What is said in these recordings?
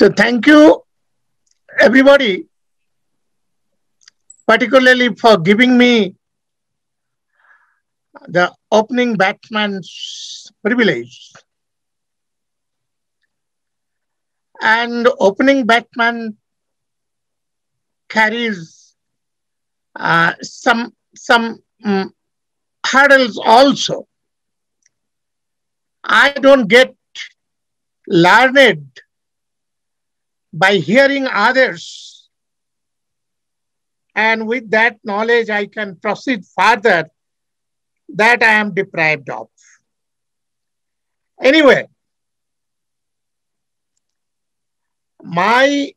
So thank you, everybody, particularly for giving me the opening batsman's privilege. And opening batsman carries some hurdles also. I don't get learned by hearing others, and with that knowledge I can proceed further that I am deprived of. Anyway, my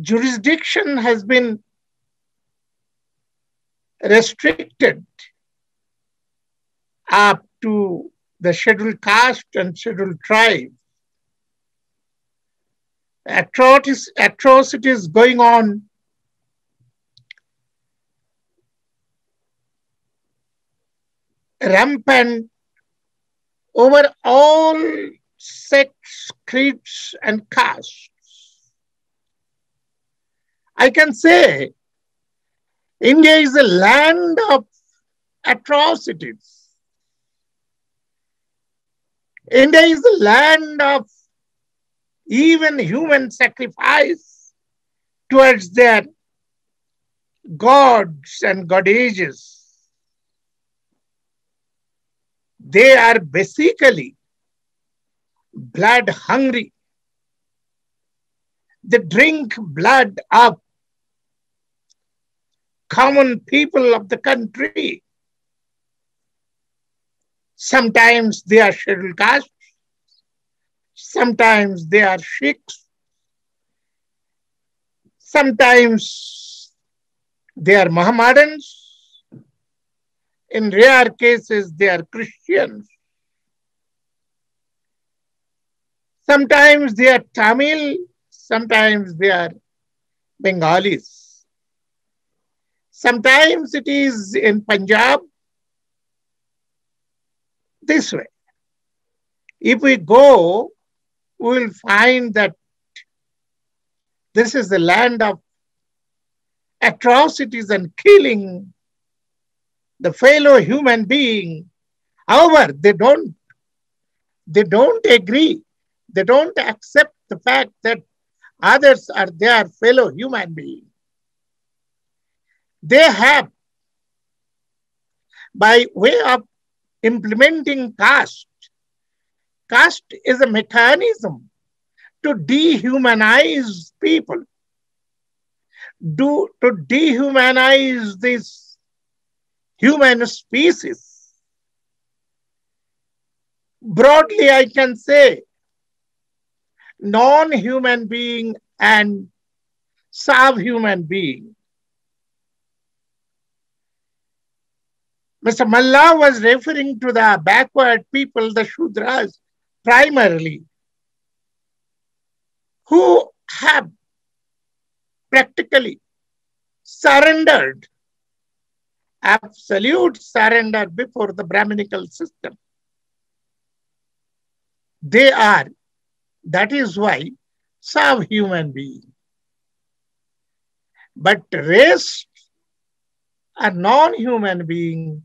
jurisdiction has been restricted up to the scheduled caste and scheduled tribe. Atrocities going on rampant over all sects, creeds, and castes. I can say India is a land of atrocities. India is a land of even human sacrifice towards their gods and goddesses. They are basically blood hungry. They drink blood of common people of the country. Sometimes they are scheduled castes, sometimes they are Sikhs, sometimes they are Mohammedans, in rare cases they are Christians, sometimes they are Tamil, sometimes they are Bengalis, sometimes it is in Punjab. This way. If we go, we will find that this is the land of atrocities and killing the fellow human being. However, they don't agree. They don't accept the fact that others are their fellow human beings. They have, by way of implementing caste. Caste is a mechanism to dehumanize people, to dehumanize this human species. Broadly, I can say non-human being and subhuman being. Mr. Malla was referring to the backward people, the Shudras, primarily, who have practically surrendered, absolute surrender before the Brahminical system. They are, that is why, subhuman beings. But rest are non-human beings.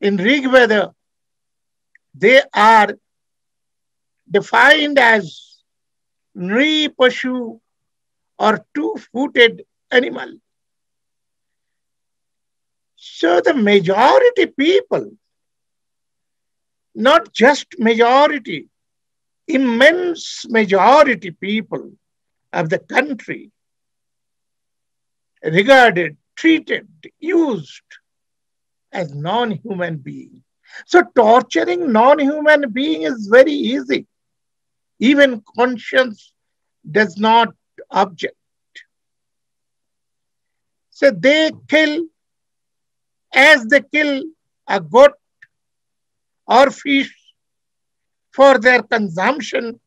In Rig Veda, they are defined as Nri Pashu or two-footed animal. So the majority people, not just majority, immense majority people of the country regarded, treated, used as non-human being. So torturing non-human being is very easy. Even conscience does not object. So they kill as they kill a goat or fish for their consumption.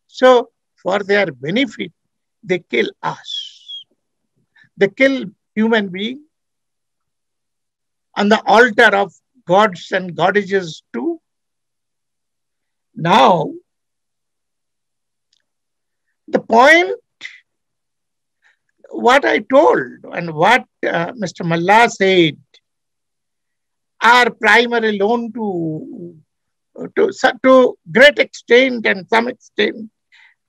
So for their benefit, they kill us. They kill human being on the altar of gods and goddesses too. Now, the point, what I told and what Mr. Malla said are primarily known to great extent and some extent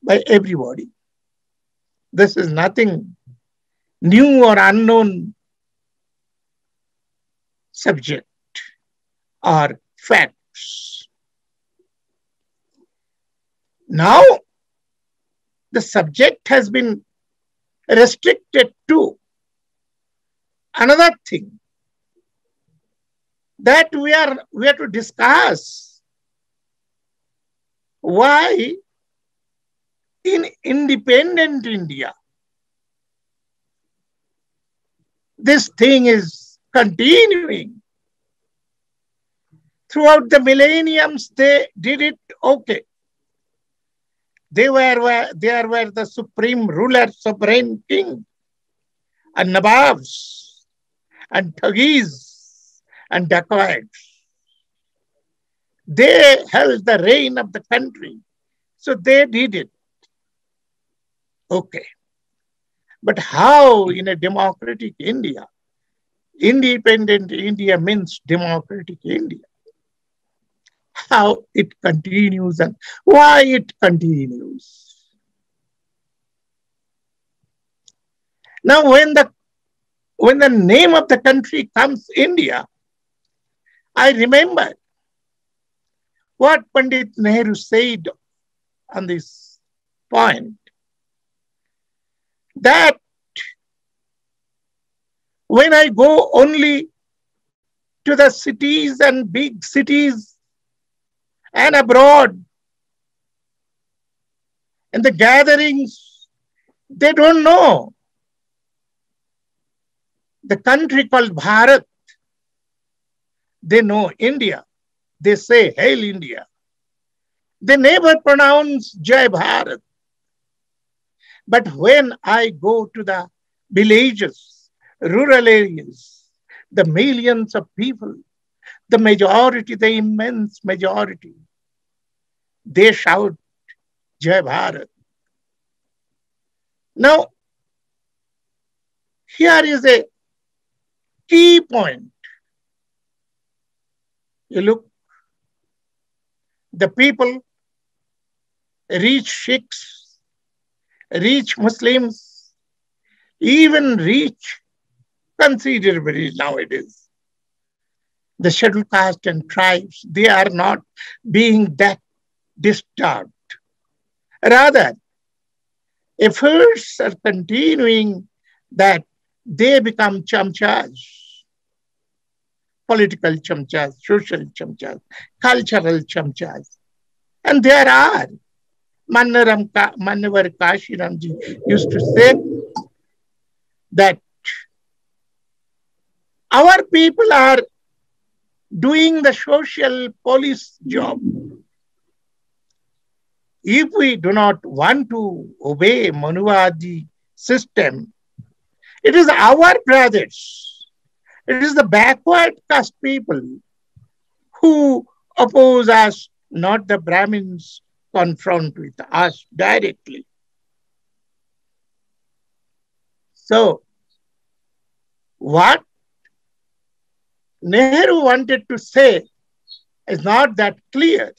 by everybody. This is nothing new or unknown subject or facts. Now, the subject has been restricted to another thing that we are to discuss. Why in independent India this thing is continuing? Throughout the millenniums, they did it okay. There were the supreme ruler, sovereign king, and nababs, and thugis, and dacoits. They held the reign of the country, so they did it okay. But how in a democratic India? Independent India means democratic India. How it continues and why it continues. Now, when the name of the country comes India, I remember what Pandit Nehru said on this point, that when I go only to the cities and big cities and abroad, in the gatherings, they don't know the country called Bharat. They know India. They say, Hail India. They never pronounce Jai Bharat. But when I go to the villages, rural areas, the millions of people, the majority, the immense majority, they shout Jai Bharat. Now, here is a key point. You look, the people reach Sikhs, reach Muslims, even reach considerably nowadays the scheduled caste and tribes. They are not being that disturbed. Rather, efforts are continuing that they become chamchas, political chamchas, social chamchas, cultural chamchas. And there are. Manuwad Kashiramji used to say that our people are doing the social police job. If we do not want to obey Manuwadi system, it is our brothers, it is the backward caste people who oppose us, not the Brahmins confront with us directly. So, what Nehru wanted to say is not that clear.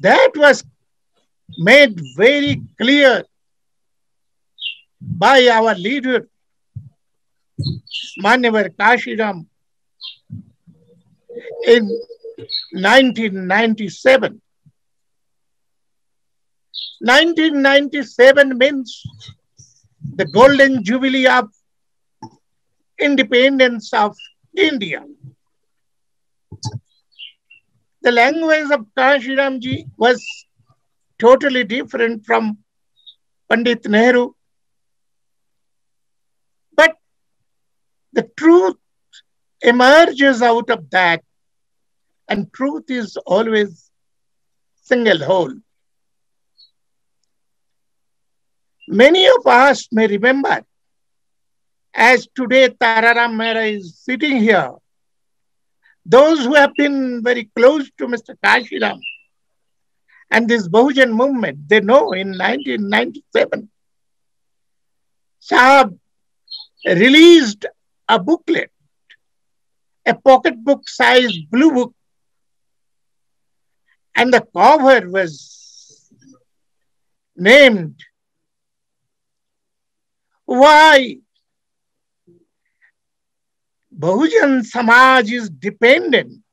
That was made very clear by our leader, Manuwad Kashiram, in 1997. 1997 means the golden jubilee of independence of India. The language of Kanshiramji was totally different from Pandit Nehru. But the truth emerges out of that, and truth is always single whole. Many of us may remember as today Tararam Mehra is sitting here, those who have been very close to Mr. Kanshiram and this Bahujan movement, they know in 1997, Sahab released a booklet, a pocketbook sized blue book, and the cover was named Why Bahujan Samaj is Dependent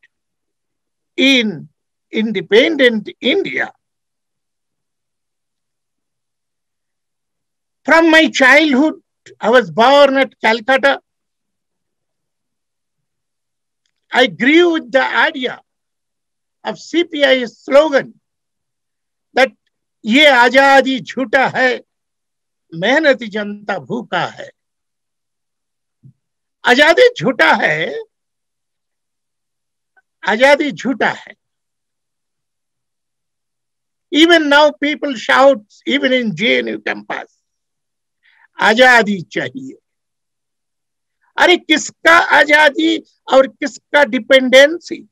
in Independent India. From my childhood, I was born at Calcutta. I grew with the idea of CPI's slogan that ये आजादी झूठा है, मेहनती जनता भूखा है. आजादी झूठा है, आजादी झूठा है. Even now people shout, even in JNU campus, आजादी चाहिए. अरे किसका आजादी और किसका dependency?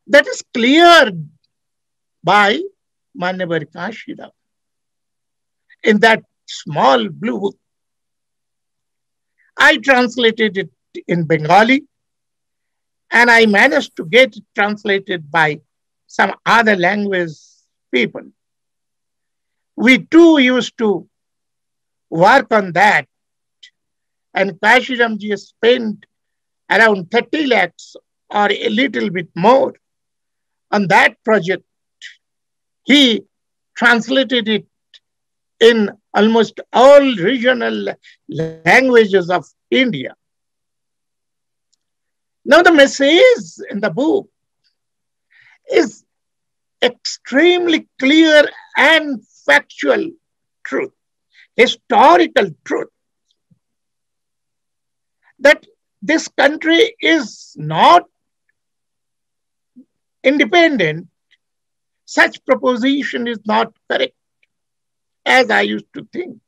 That is cleared by Manuwad Kanshiram in that small blue book. I translated it in Bengali and I managed to get it translated by some other language people. We too used to work on that, and Kanshiram ji spent around 30 lakhs or a little bit more on that project. He translated it in almost all regional languages of India. Now the message in the book is extremely clear and factual truth, historical truth, that this country is not independent. Such proposition is not correct, as I used to think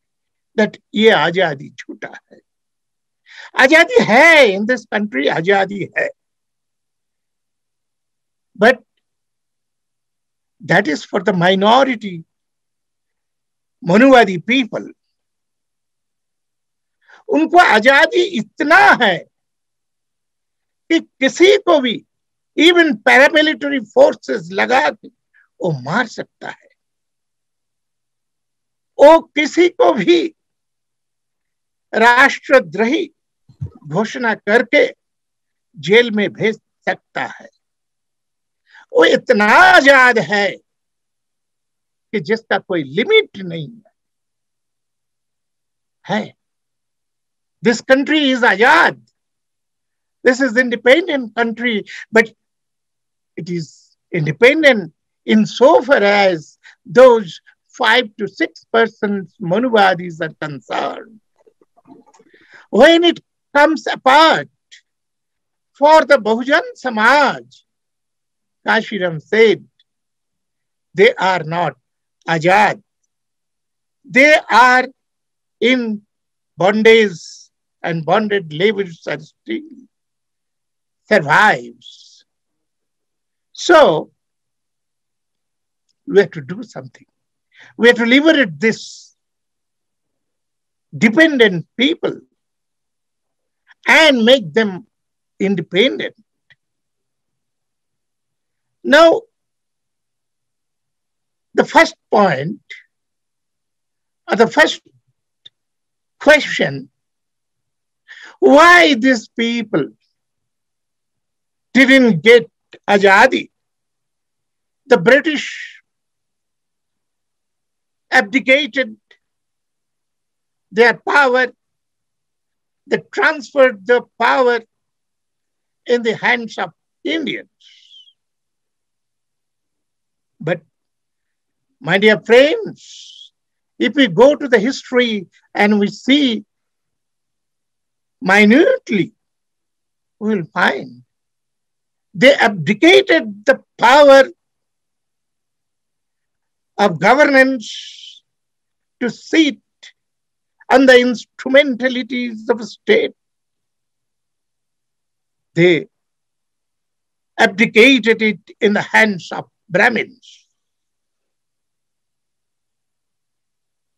that ये आजादी झूठा है. आजादी है in this country, आजादी है, but that is for the minority Manuwadi people. उनको आजादी इतना है कि किसी को भी even paramilitary forces लगा के वो मार सकता है. वो किसी को भी राष्ट्रद्रोही घोषणा करके जेल में भेज सकता है. वो इतना आजाद है कि जिसका कोई लिमिट नहीं है. This country is ajad. This is independent country, but it is independent insofar as those 5 to 6% Manuwadis are concerned. When it comes apart for the Bahujan Samaj, Kanshiram said, they are not ajad. They are in bondage, and bonded labors are still survives. So, we have to do something. We have to liberate this dependent people and make them independent. Now, the first point, or the first question, why these people didn't get Azadi? The British abdicated their power. They transferred the power in the hands of Indians. But, my dear friends, if we go to the history and we see minutely, we will find they abdicated the power of governance to sit and the instrumentalities of state. They abdicated it in the hands of Brahmins.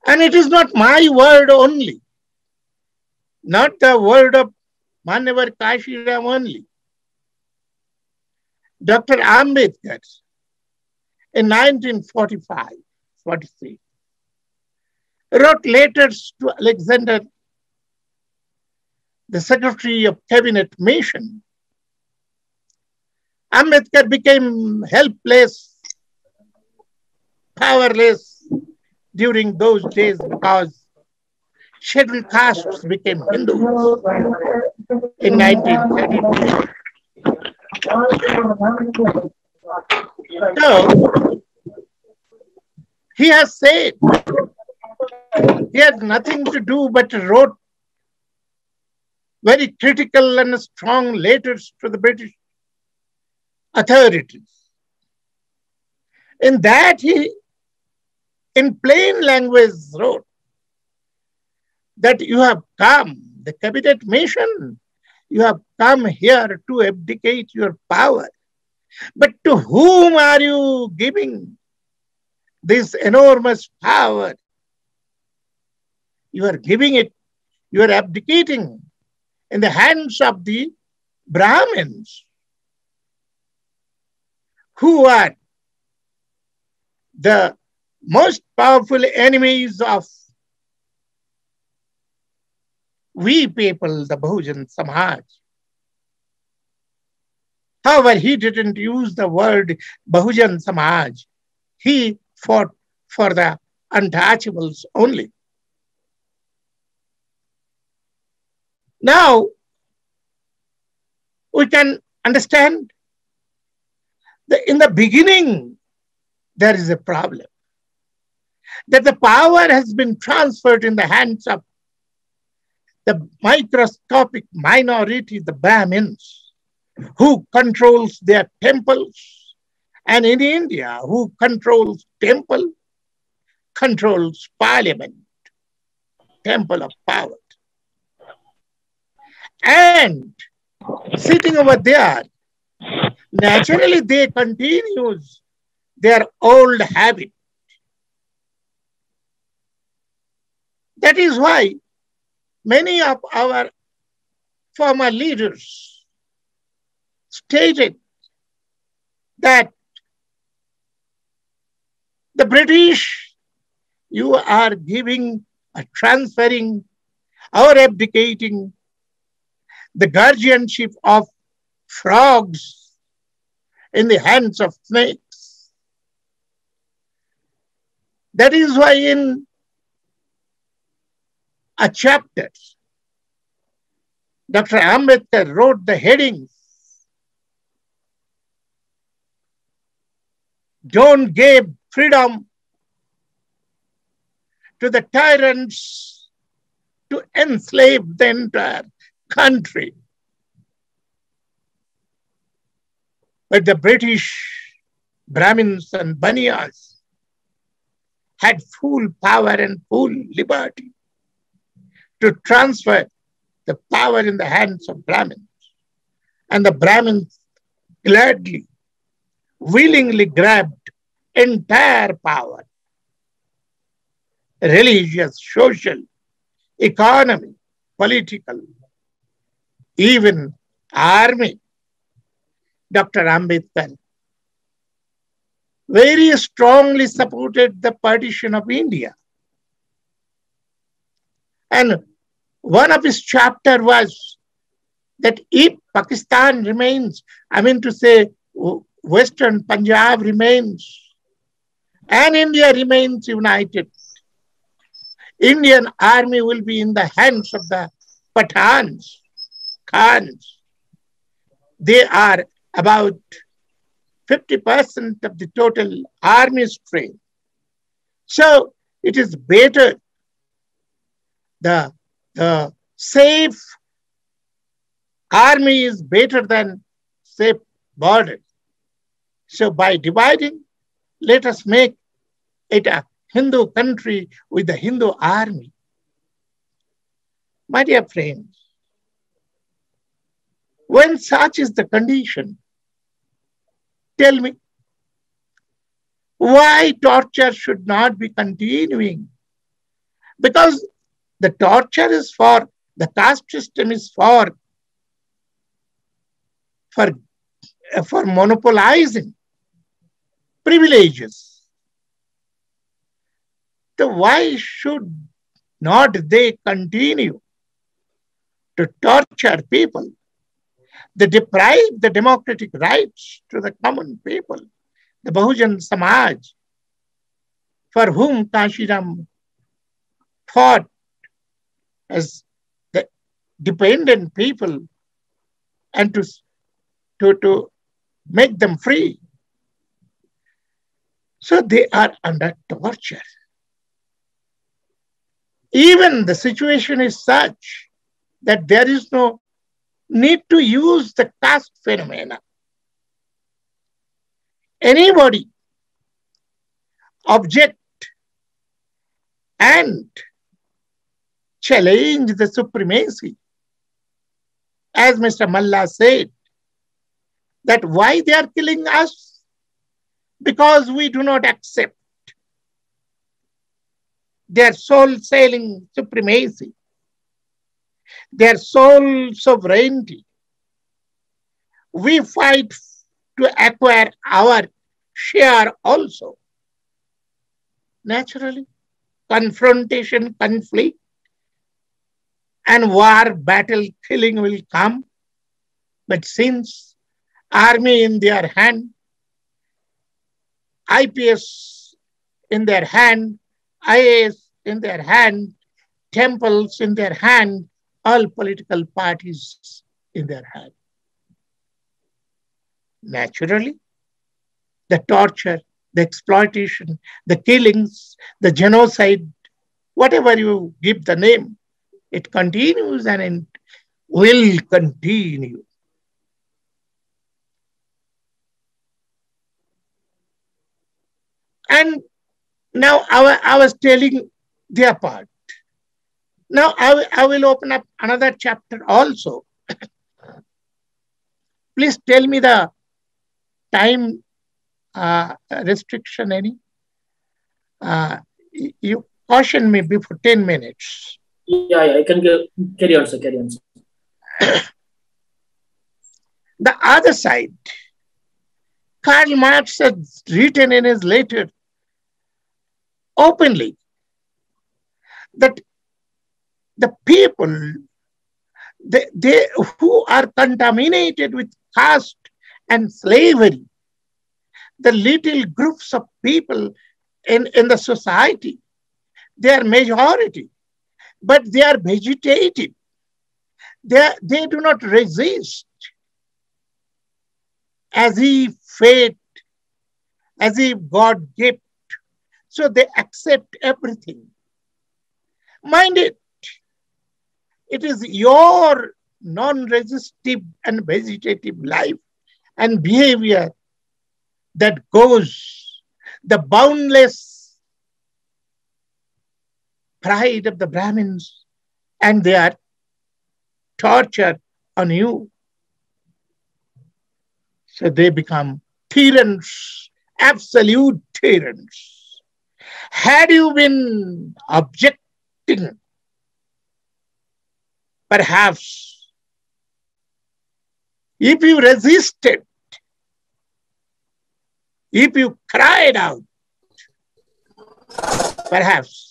And it is not my word only, not the word of Manuwad Kanshiram only. Dr. Ambedkar in 1945-46 wrote letters to Alexander, the Secretary of Cabinet Mission. Ambedkar became helpless, powerless during those days because scheduled castes became Hindus in 1932. So, he has said, he had nothing to do but wrote very critical and strong letters to the British authorities. In that he, in plain language, wrote that you have come, the cabinet mission, you have come here to abdicate your power. But to whom are you giving this enormous power? You are giving it, you are abdicating in the hands of the Brahmins, who are the most powerful enemies of we people, the Bahujan Samaj. However, he didn't use the word Bahujan Samaj. He fought for the untouchables only. Now, we can understand that in the beginning, there is a problem. That the power has been transferred in the hands of the microscopic minority, the Brahmins, who controls their temples. And in India, who controls temple, controls parliament, temple of power. And sitting over there, naturally they continue their old habit. That is why many of our former leaders stated that the British, you are giving, transferring, or abdicating the guardianship of frogs in the hands of snakes. That is why in a chapter, Dr. Ambedkar wrote the headings, "Don't give freedom to the tyrants to enslave the entire country." But the British Brahmins and Baniyas had full power and full liberty to transfer the power in the hands of Brahmins. And the Brahmins gladly, willingly grabbed entire power. Religious, social, economy, political, even army. Dr. Ambedkar very strongly supported the partition of India. And one of his chapters was that if Pakistan remains, I mean to say Western Punjab remains, and India remains united, Indian army will be in the hands of the Pathans, Khans. They are about 50% of the total army strength. So it is better, the safe army is better than safe border. So by dividing, let us make it a Hindu country with a Hindu army. My dear friends, when such is the condition, tell me, why torture should not be continuing? Because the torture is for, the caste system is for monopolizing privileges. So why should not they continue to torture people? They deprive the democratic rights to the common people, the Bahujan Samaj, for whom Kanshiram fought as the dependent people, and to make them free. So they are under torture. Even the situation is such that there is no need to use the caste phenomena. Anybody object and challenge the supremacy, as Mr. Malla said, that why they are killing us? Because we do not accept their soul-sailing supremacy, their sole sovereignty. We fight to acquire our share also. Naturally, confrontation, conflict, and war, battle, killing will come. But since army in their hand, IPS in their hand, IAS in their hand, temples in their hand, all political parties in their hand. Naturally, the torture, the exploitation, the killings, the genocide, whatever you give the name, it continues and it will continue. And now I was telling their part. Now I will open up another chapter also. Please tell me the time restriction any. You caution me before 10 minutes. Yeah, I can carry on, sir. Carry on, sir. The other side, Karl Marx has written in his letter openly that the people, they who are contaminated with caste and slavery, the little groups of people in the society, they are majority, but they are vegetative. They do not resist as if fate, as if God gave. So they accept everything. Mind it, it is your non-resistive and vegetative life and behavior that goes the boundless pride of the Brahmins and their torture on you. So they become tyrants, absolute tyrants. Had you been objecting, perhaps, if you resisted, if you cried out, perhaps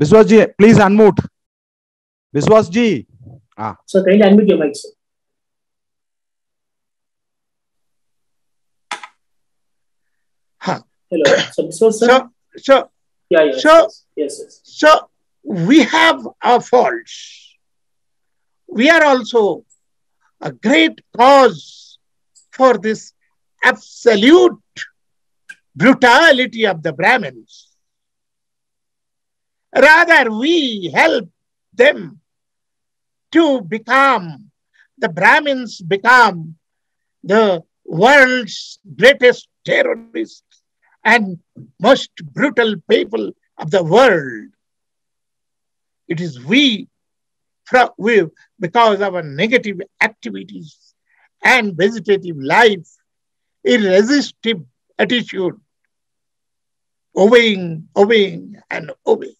Biswas ji, please unmute. Biswas ji. So kindly unmute your mic, sir. Hello. So Biswas, sir. So we have our faults. We are also a great cause for this absolute brutality of the Brahmins. Rather, we help them to become, the Brahmins become the world's greatest terrorists and most brutal people of the world. It is we, because of our negative activities and vegetative life, irresistible attitude, obeying, and obeying.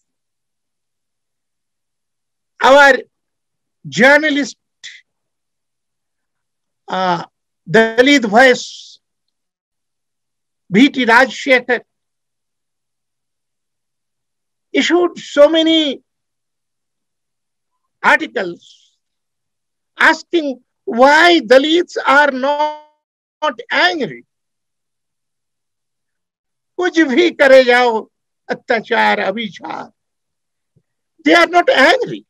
Our journalist, Dalit voice, B.T. Rajshekhar, issued so many articles asking why Dalits are not angry. कुछ भी करे जाओ अत्याचार अभिचार. They are not angry.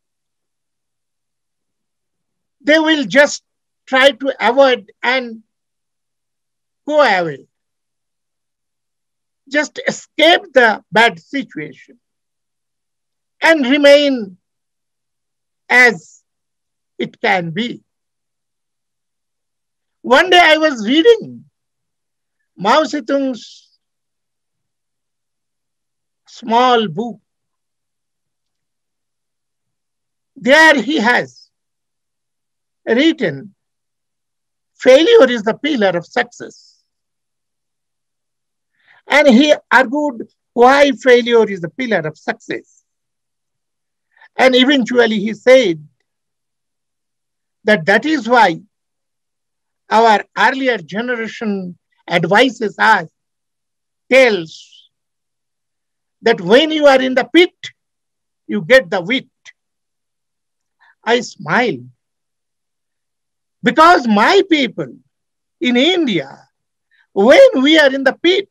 They will just try to avoid and go away. Just escape the bad situation and remain as it can be. One day I was reading Mao Zedong's small book. There he has written, failure is the pillar of success. And he argued why failure is the pillar of success. And eventually he said that is why our earlier generation advises us, tells that when you are in the pit, you get the wit. I smile because my people in India, when we are in the pit,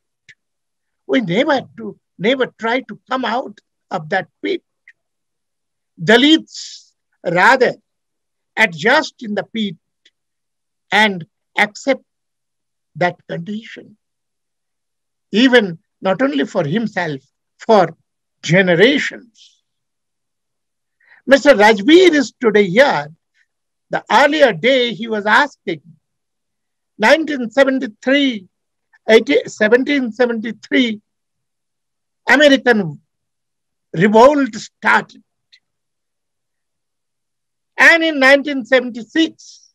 we never try to come out of that pit. Dalits rather adjust in the pit and accept that condition, even not only for himself, for generations. Mr. Rajbir is today here. The earlier day he was asking, 1773, American revolt started. And in 1976,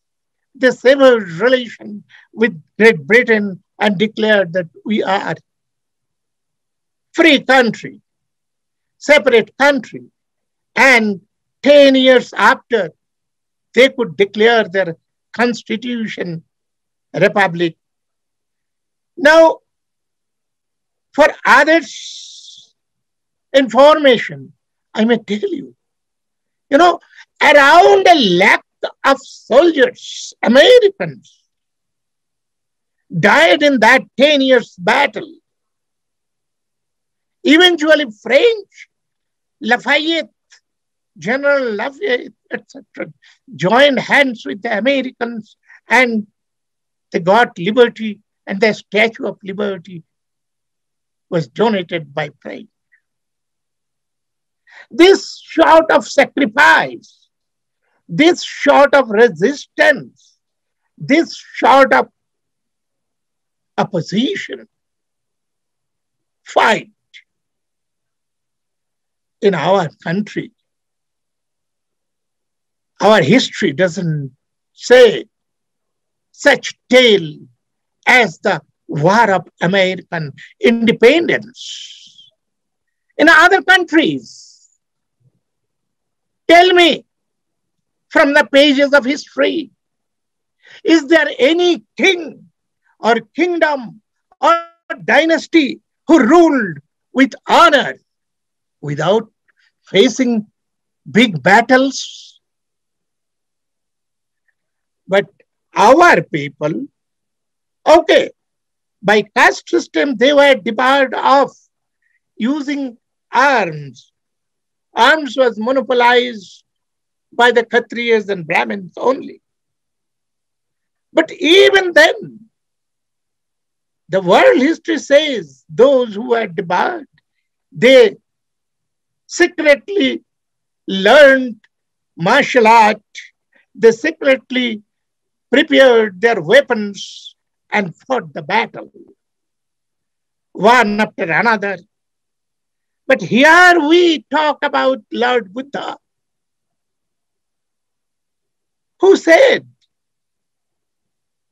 they severed relation with Great Britain and declared that we are free country, separate country. And 10 years after, they could declare their constitution, republic. Now, for others' information, I may tell you, around 1 lakh of soldiers, Americans, died in that 10 years battle. Eventually, French, General Lafayette, etc., joined hands with the Americans and they got liberty, and the Statue of Liberty was donated by French. This sort of sacrifice, this sort of resistance, this sort of opposition, fight in our country, our history doesn't say such tale as the War of American Independence. In other countries, tell me from the pages of history, is there any king or kingdom or dynasty who ruled with honor without facing big battles? But our people, okay, by caste system, they were debarred of using arms. Arms was monopolized by the Kshatriyas and Brahmins only. But even then, the world history says those who were debarred, they secretly learned martial art, they secretly prepared their weapons and fought the battle, one after another. But here we talk about Lord Buddha, who said,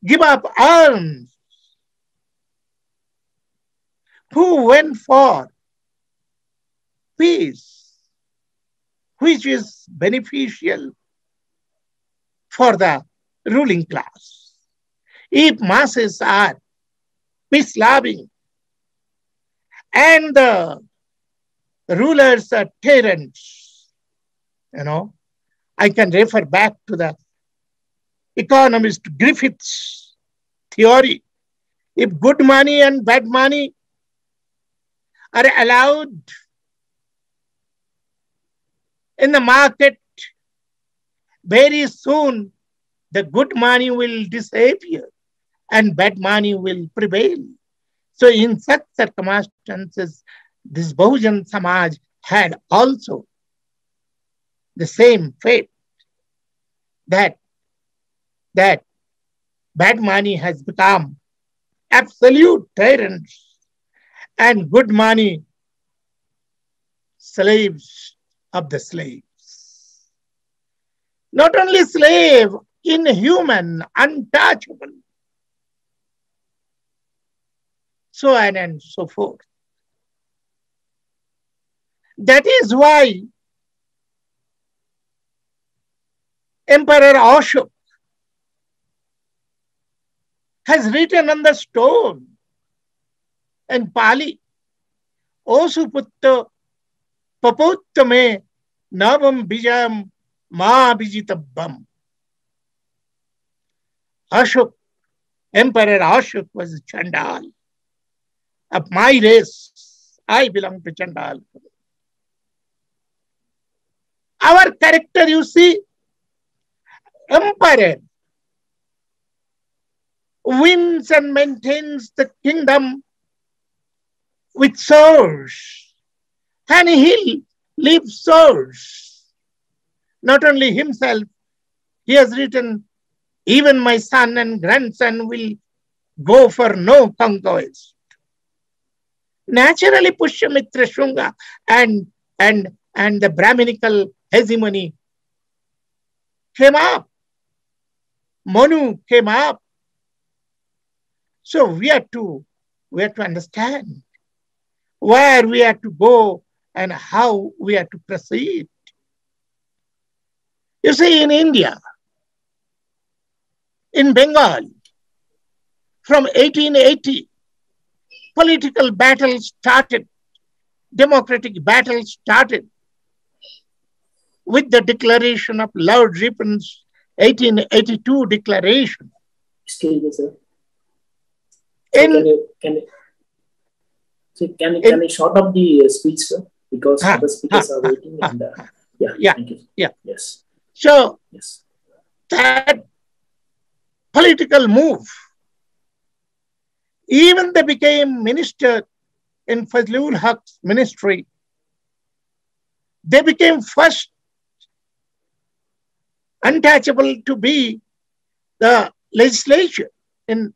give up arms, who went for peace, which is beneficial for the ruling class. If masses are peace-loving and the rulers are tyrants, I can refer back to the economist Griffith's theory. If good money and bad money are allowed in the market, very soon the good money will disappear and bad money will prevail. So in such circumstances, this Bahujan Samaj had also the same fate, that bad money has become absolute tyrants and good money slaves of the slaves. Not only slave, inhuman, untouchable, so on and so forth. That is why Emperor Ashok has written on the stone in Pali, Osuputta paputtame navam bijam ma bijitabam. Ashok, Emperor Ashok was a Chandal. Of my race, I belong to Chandal. Our character, you see, emperor wins and maintains the kingdom with swords, and he leaves swords. Not only himself, he has written, even my son and grandson will go for no conquest. Naturally, Pushyamitra Shunga and the Brahminical hegemony came up. Manu came up. So we have to understand where we have to go and how we have to proceed. You see, in India, in Bengal, from 1880, political battle started, democratic battle started with the declaration of Lord Ripon's 1882 declaration. Excuse me, sir. Can I short up the speech, sir? Because other speakers are waiting. And, thank you. Yeah. Yes. So, yes, that political move, even they became minister in Fazlul Haq's ministry, they became first untouchable to be the legislature in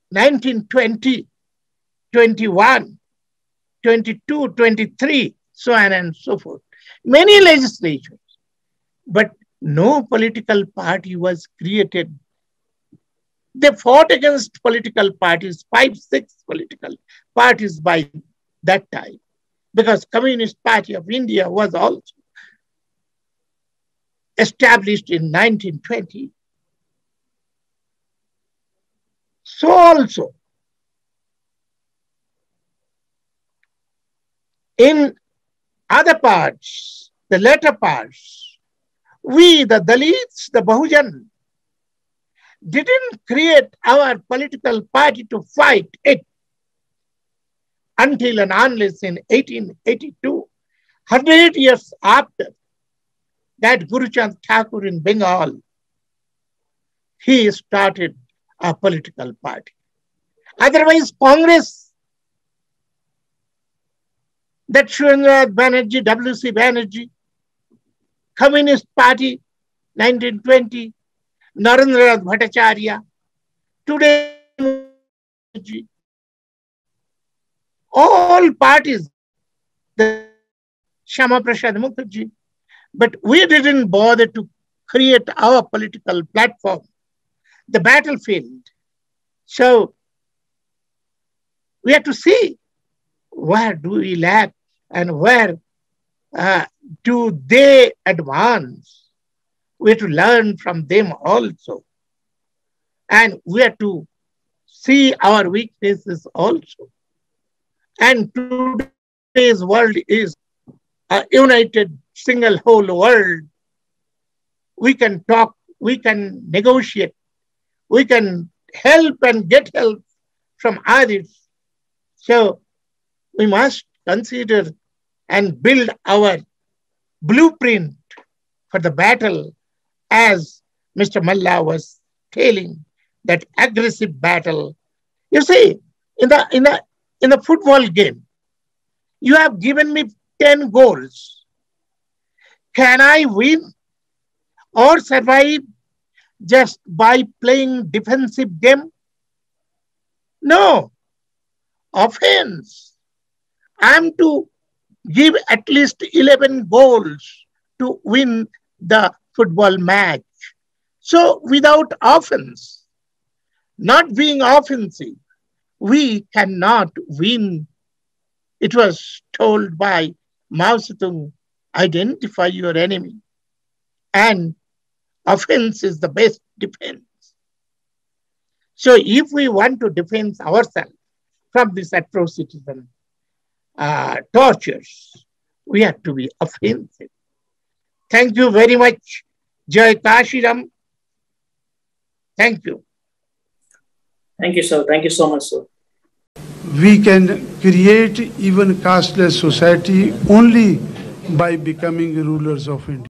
1920, 21, 22, 23, so on and so forth. Many legislatures, but no political party was created. They fought against political parties, 5, 6 political parties by that time, because Communist Party of India was also established in 1920. So also, in other parts, the latter parts, we, the Dalits, the Bahujan, didn't create our political party to fight it until and unless in 1882, 100 years after that Guruchand Thakur in Bengal, he started a political party. Otherwise, Congress, that Shurendranath Banerjee, W.C. Banerjee, Communist Party, 1920, Narendra Bhattacharya, today all parties, the Shama Prasad Mukherjee, but we didn't bother to create our political platform, the battlefield. So we have to see where do we lack and where do they advance. We have to learn from them also. And we have to see our weaknesses also. And today's world is a united, single, whole world. We can talk, we can negotiate, we can help and get help from others. So we must consider and build our blueprint for the battle, as Mr. Malla was telling, that aggressive battle. You see, in the football game, you have given me 10 goals. Can I win or survive just by playing defensive game? No. Offense. I am to give at least 11 goals to win the football match. So without offense, not being offensive, we cannot win. It was told by Mao Zedong, identify your enemy. And offense is the best defense. So if we want to defend ourselves from these atrocities and tortures, we have to be offensive. Thank you very much. Jai Kanshiram. Thank you. Thank you, sir. Thank you so much, sir. We can create even casteless society only by becoming rulers of India.